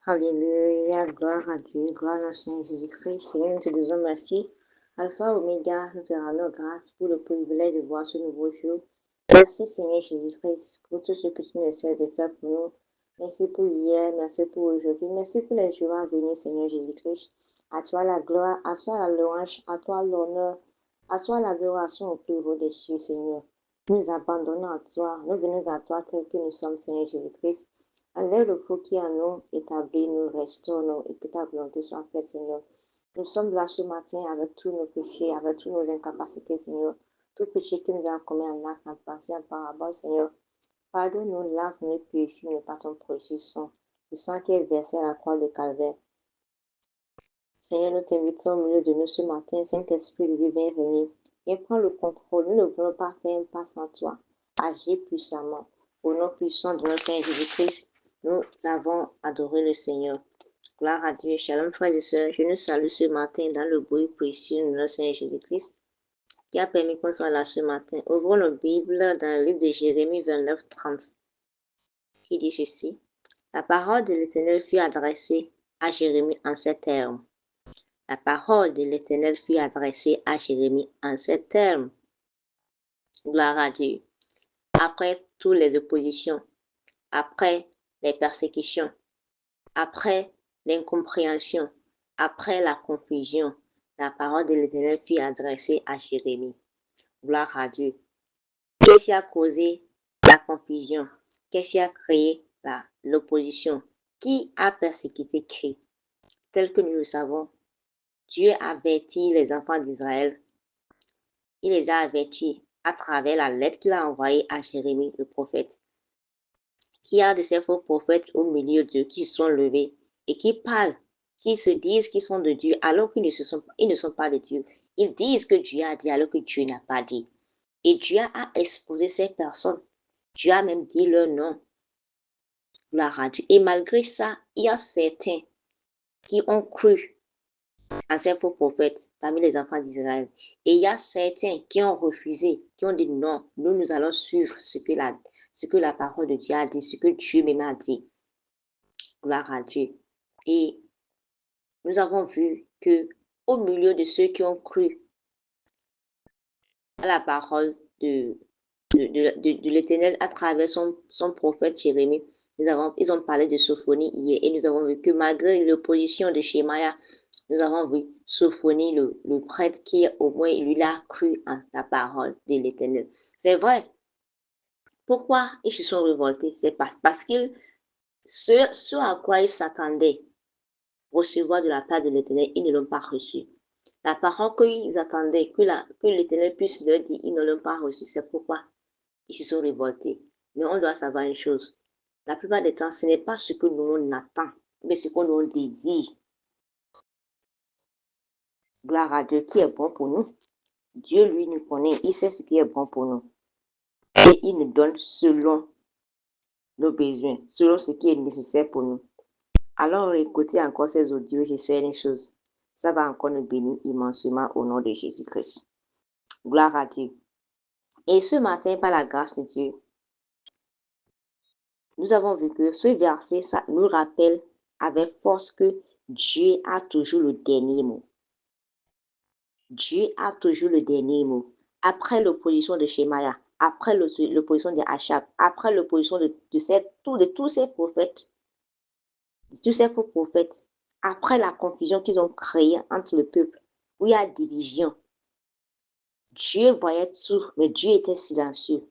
Alléluia, gloire à Dieu, gloire à Seigneur Jésus-Christ. Seigneur, nous te disons merci. Alpha, Oméga, nous te rendons grâce pour le privilège de voir ce nouveau jour. Merci Seigneur Jésus-Christ pour tout ce que tu nous essaies de faire pour nous. Merci pour hier, merci pour aujourd'hui, merci pour les jours à venir Seigneur Jésus-Christ. À toi la gloire, à toi la louange, à toi l'honneur, à toi l'adoration au plus haut des cieux Seigneur. Nous abandonnons à toi, nous venons à toi tel que nous sommes Seigneur Jésus-Christ. Enlève le faux qui est en nous, établis-nous, restaure-nous et que ta volonté soit faite, Seigneur. Nous sommes là ce matin avec tous nos péchés, avec toutes nos incapacités, Seigneur. Tout péché que nous avons commis en acte, en pensée, en parabole, Seigneur. Pardonne-nous, lave-nous, purifie-nous par ton précieux sang. Le sang qui est versé à la croix de Calvaire. Seigneur, nous t'invitons au milieu de nous ce matin. Saint-Esprit de Dieu, viens régner. Viens prendre le contrôle. Nous ne voulons pas faire un pas sans toi. Agis puissamment. Au nom puissant de notre Seigneur Jésus-Christ, nous avons adoré le Seigneur. Gloire à Dieu. Shalom, frères et sœurs. Je nous salue ce matin dans le bruit précieux de notre Seigneur Jésus-Christ qui a permis qu'on soit là ce matin. Ouvrons nos Bibles dans le livre de Jérémie 29, 30. Qui dit ceci. La parole de l'Éternel fut adressée à Jérémie en ces termes. La parole de l'Éternel fut adressée à Jérémie en ces termes. Gloire à Dieu. Après toutes les oppositions, après les persécutions, après l'incompréhension, après la confusion, la parole de l'Éternel fut adressée à Jérémie. Gloire à Dieu. Qu'est-ce qui a causé la confusion? Qu'est-ce qui a créé l'opposition? Qui a persécuté qui? Tel que nous le savons, Dieu a averti les enfants d'Israël. Il les a avertis à travers la lettre qu'il a envoyée à Jérémie, le prophète. Il y a de ces faux prophètes au milieu d'eux qui sont levés et qui parlent, qui se disent qu'ils sont de Dieu alors qu'ils ne sont pas de Dieu. Ils disent que Dieu a dit alors que Dieu n'a pas dit. Et Dieu a exposé ces personnes Dieu a même dit leur nom. Gloire à Dieu. Et malgré ça, il y a certains qui ont cru en ces faux prophètes parmi les enfants d'Israël. Et il y a certains qui ont refusé, qui ont dit non, nous allons suivre ce que la parole de Dieu a dit, ce que Dieu même a dit. Gloire à Dieu. Et nous avons vu que au milieu de ceux qui ont cru à la parole de l'Éternel à travers son prophète Jérémie, ils ont parlé de Sophonie hier et nous avons vu que malgré l'opposition de Shemaya, nous avons vu Sophonie, le prêtre, qui au moins lui a cru en la parole de l'Éternel. C'est vrai. Pourquoi ils se sont révoltés? C'est parce que ce à quoi ils s'attendaient recevoir de la part de l'Éternel, ils ne l'ont pas reçu. La parole qu'ils attendaient que l'Éternel puisse leur dire, ils ne l'ont pas reçu. C'est pourquoi ils se sont révoltés. Mais on doit savoir une chose. La plupart des temps, ce n'est pas ce que nous on attend, mais ce que nous désire. Gloire à Dieu qui est bon pour nous. Dieu, lui, nous connaît. Il sait ce qui est bon pour nous. Et il nous donne selon nos besoins, selon ce qui est nécessaire pour nous. Alors, écoutez encore ces audios, j'essaie une chose. Ça va encore nous bénir immensément au nom de Jésus-Christ. Gloire à Dieu. Et ce matin, par la grâce de Dieu, nous avons vu que ce verset, ça nous rappelle avec force que Dieu a toujours le dernier mot. Dieu a toujours le dernier mot. Après l'opposition de Shemaya, après l'opposition de Achab, après l'opposition de tous ces prophètes, de tous ces faux prophètes, après la confusion qu'ils ont créée entre le peuple, où il y a division, Dieu voyait tout, mais Dieu était silencieux.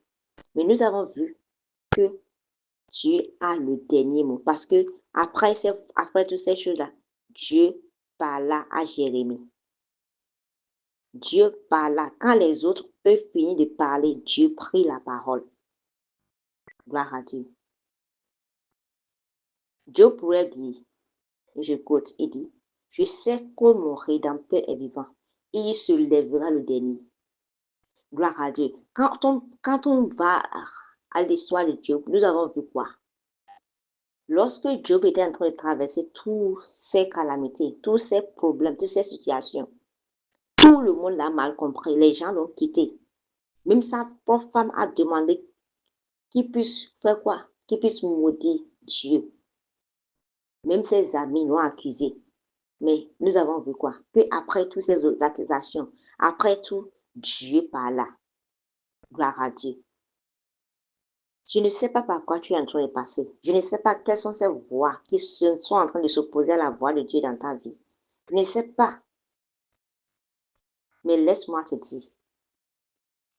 Mais nous avons vu que Dieu a le dernier mot. Parce que après toutes ces choses-là, Dieu parla à Jérémie. Dieu parla. Quand les autres, eux, finissent de parler, Dieu prit la parole. Gloire à Dieu. Dieu pourrait dire, je quote, il dit, je sais que mon Rédempteur est vivant et il se lèvera le dernier. Gloire à Dieu. Quand on va à l'histoire de Dieu, nous avons vu quoi? Lorsque Job était en train de traverser toutes ces calamités, tous ces problèmes, toutes ces situations, tout le monde l'a mal compris. Les gens l'ont quitté. Même sa propre femme a demandé qu'il puisse faire quoi? Qu'il puisse maudire Dieu. Même ses amis l'ont accusé. Mais nous avons vu quoi? Que après toutes ces accusations, après tout, Dieu parla. Gloire à Dieu. Je ne sais pas par quoi tu es en train de passer. Je ne sais pas quelles sont ces voix qui sont en train de s'opposer à la voix de Dieu dans ta vie. Je ne sais pas. Mais laisse-moi te dire,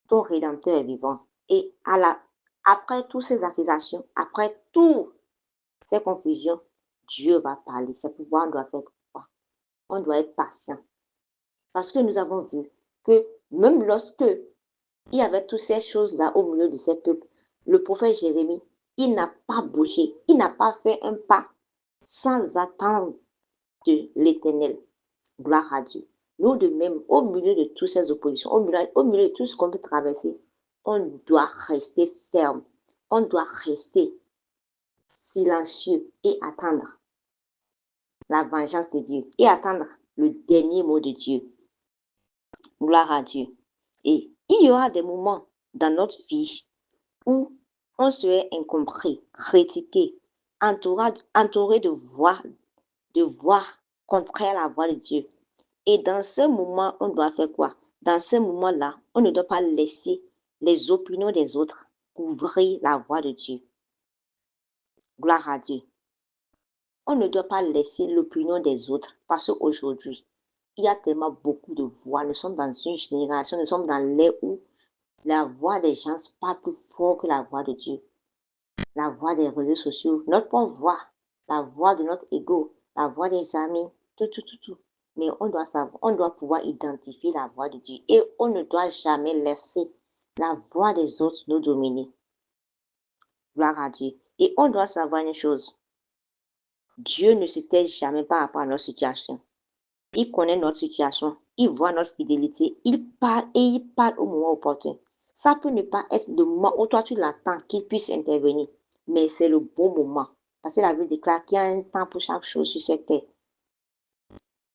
ton Rédempteur est vivant. Et après toutes ces accusations, après toutes ces confusions, Dieu va parler. C'est pourquoi on doit faire quoi? On doit être patient. Parce que nous avons vu que même lorsque il y avait toutes ces choses-là au milieu de ces peuples, le prophète Jérémie, il n'a pas bougé, il n'a pas fait un pas sans attendre de l'Éternel. Gloire à Dieu. Nous de même, au milieu de toutes ces oppositions, au milieu de tout ce qu'on peut traverser, on doit rester ferme. On doit rester silencieux et attendre la vengeance de Dieu et attendre le dernier mot de Dieu. Gloire à Dieu. Et il y aura des moments dans notre vie où on serait incompris, critiqué, entouré de voix contraires à la voix de Dieu. Et dans ce moment, on doit faire quoi? Dans ce moment-là, on ne doit pas laisser les opinions des autres couvrir la voix de Dieu. Gloire à Dieu. On ne doit pas laisser l'opinion des autres parce qu'aujourd'hui, il y a tellement beaucoup de voix. Nous sommes dans une génération, nous sommes dans l'ère où la voix des gens parle plus fort que la voix de Dieu. La voix des réseaux sociaux, notre propre voix, la voix de notre ego, la voix des amis, tout. Mais on doit savoir, on doit pouvoir identifier la voix de Dieu et on ne doit jamais laisser la voix des autres nous dominer. Gloire à Dieu. Et on doit savoir une chose. Dieu ne se tait jamais par rapport à notre situation. Il connaît notre situation. Il voit notre fidélité. Il parle et il parle au moment opportun. Ça peut ne pas être le moment où toi tu l'attends qu'il puisse intervenir, mais c'est le bon moment. Parce que la Bible déclare qu'il y a un temps pour chaque chose sur cette terre.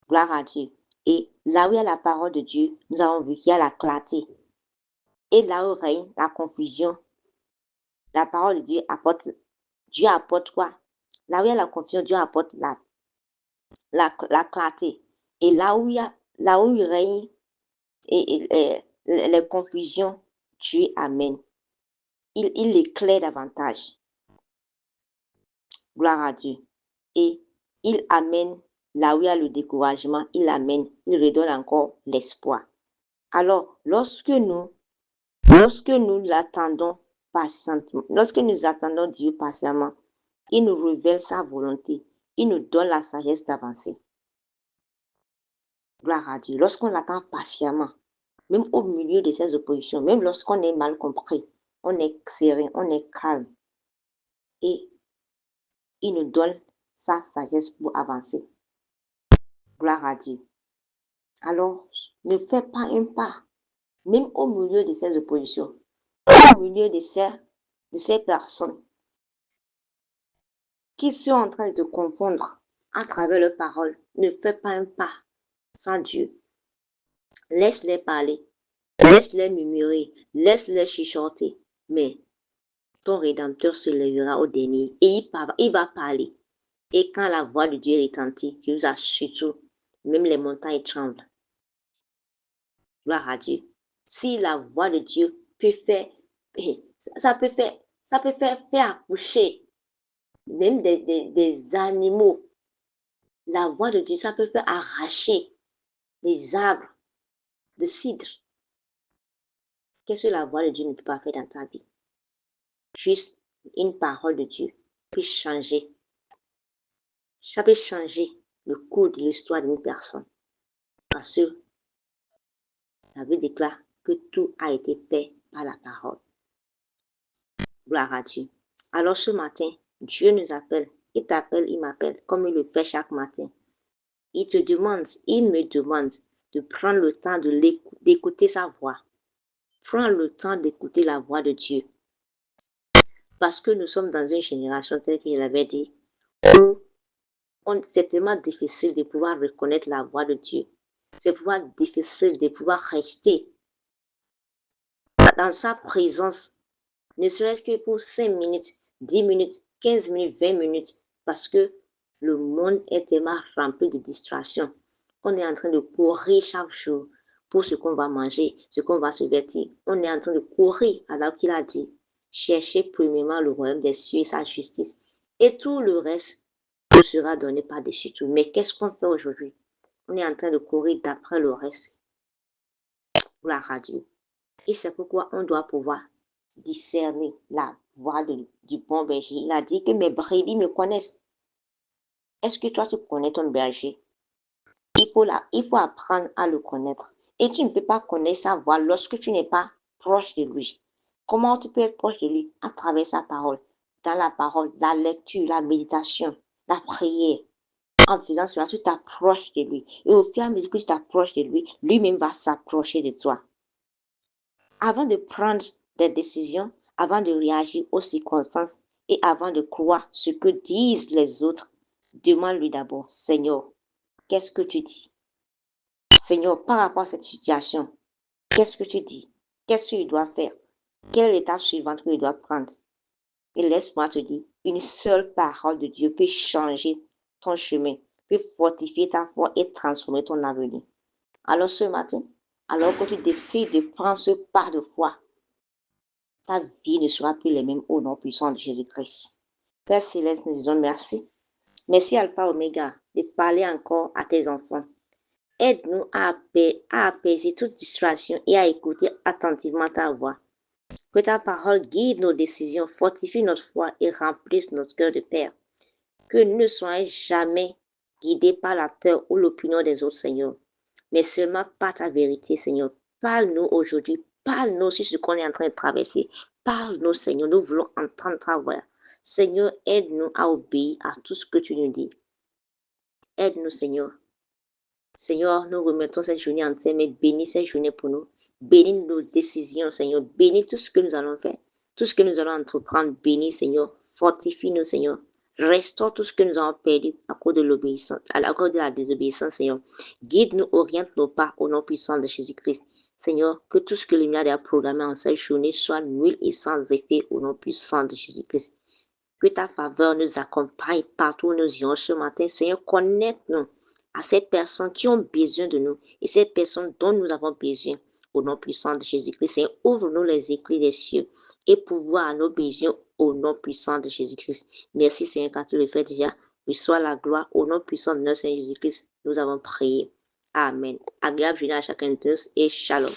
Gloire à Dieu. Et là où il y a la parole de Dieu, nous avons vu qu'il y a la clarté. Et là où règne la confusion, la parole de Dieu apporte quoi? Là où il y a la confusion, Dieu apporte la clarté. Et là où il règne les confusions, Dieu amène. Il éclaire davantage. Gloire à Dieu. Et il amène là où il y a le découragement, il amène, il redonne encore l'espoir. Alors, lorsque nous l'attendons patiemment, lorsque nous attendons Dieu patiemment, il nous révèle sa volonté, il nous donne la sagesse d'avancer. Gloire à Dieu. Lorsqu'on l'attend patiemment, même au milieu de ces oppositions, même lorsqu'on est mal compris, on est serein, on est calme. Et il nous donne sa sagesse pour avancer. Gloire à Dieu. Alors, ne fais pas un pas, même au milieu de ces oppositions, au milieu de ces personnes qui sont en train de te confondre à travers leurs paroles. Ne fais pas un pas sans Dieu. Laisse-les parler, laisse-les murmurer, laisse-les chuchoter. Mais ton Rédempteur se lèvera au dernier et il va parler. Et quand la voix de Dieu retentit, je vous assure tout, même les montagnes tremblent. Gloire à Dieu. Si la voix de Dieu peut faire, ça peut faire accoucher même des animaux. La voix de Dieu, ça peut faire arracher les arbres de cidre. Qu'est-ce que la voix de Dieu ne peut pas faire dans ta vie? Juste une parole de Dieu peut changer. Ça peut changer le cours de l'histoire d'une personne. Parce que la Bible déclare que tout a été fait par la parole. Gloire à Dieu. Alors ce matin, Dieu nous appelle. Il t'appelle, il m'appelle, comme il le fait chaque matin. Il te demande, il me demande de prendre le temps d'écouter sa voix. Prends le temps d'écouter la voix de Dieu. Parce que nous sommes dans une génération, telle que je l'avais dit, où c'est tellement difficile de pouvoir reconnaître la voix de Dieu. C'est difficile de pouvoir rester dans sa présence, ne serait-ce que pour 5 minutes, 10 minutes, 15 minutes, 20 minutes, parce que le monde est tellement rempli de distractions. On est en train de courir chaque jour pour ce qu'on va manger, ce qu'on va se vêtir. On est en train de courir alors qu'il a dit, cherchez premièrement le royaume des cieux et sa justice. Et tout le reste vous sera donné par-dessus tout. Mais qu'est-ce qu'on fait aujourd'hui? On est en train de courir d'après le reste. Gloire à Dieu. Et c'est pourquoi on doit pouvoir discerner la voix du bon berger. Il a dit que mes brebis me connaissent. Est-ce que toi, tu connais ton berger? Il faut apprendre à le connaître. Et tu ne peux pas connaître sa voix lorsque tu n'es pas proche de lui. Comment tu peux être proche de lui? À travers sa parole. Dans la parole, la lecture, la méditation, la prière. En faisant cela, tu t'approches de lui. Et au fur et à mesure que tu t'approches de lui, lui-même va s'approcher de toi. Avant de prendre des décisions, avant de réagir aux circonstances et avant de croire ce que disent les autres, demande-lui d'abord, Seigneur, qu'est-ce que tu dis? Seigneur, par rapport à cette situation, qu'est-ce que tu dis? Qu'est-ce qu'il doit faire? Quelle est l'étape suivante qu'il doit prendre? Et laisse-moi te dire, une seule parole de Dieu peut changer ton chemin, peut fortifier ta foi et transformer ton avenir. Alors ce matin, alors que tu décides de prendre ce pas de foi, ta vie ne sera plus la même au nom puissant de Jésus-Christ. Père Céleste, nous disons merci. Merci Alpha Oméga de parler encore à tes enfants. Aide-nous à apaiser toute distraction et à écouter attentivement ta voix. Que ta parole guide nos décisions, fortifie notre foi et remplisse notre cœur de Père. Que nous ne soyons jamais guidés par la peur ou l'opinion des autres, Seigneur, mais seulement par ta vérité, Seigneur. Parle-nous aujourd'hui, parle-nous sur ce qu'on est en train de traverser. Parle-nous, Seigneur, nous voulons entendre ta voix. Seigneur, aide-nous à obéir à tout ce que tu nous dis. Aide-nous, Seigneur. Seigneur, nous remettons cette journée entière, mais bénis cette journée pour nous. Bénis nos décisions, Seigneur. Bénis tout ce que nous allons faire, tout ce que nous allons entreprendre. Bénis, Seigneur. Fortifie-nous, Seigneur. Restaure tout ce que nous avons perdu à cause de l'obéissance, à cause de la désobéissance, Seigneur. Guide-nous, oriente nos pas au nom puissant de Jésus-Christ. Seigneur, que tout ce que l'ennemi a programmé en cette journée soit nul et sans effet au nom puissant de Jésus-Christ. Que ta faveur nous accompagne partout où nous irons ce matin. Seigneur, connecte-nous à ces personnes qui ont besoin de nous et ces personnes dont nous avons besoin. Au nom puissant de Jésus-Christ, Seigneur, ouvre-nous les écrits des cieux et pouvoir à nos besoins au nom puissant de Jésus-Christ. Merci Seigneur car tu le fais déjà. Reçois la gloire au nom puissant de notre Seigneur Jésus-Christ. Nous avons prié. Amen. Agréable journée à chacun de tous et shalom.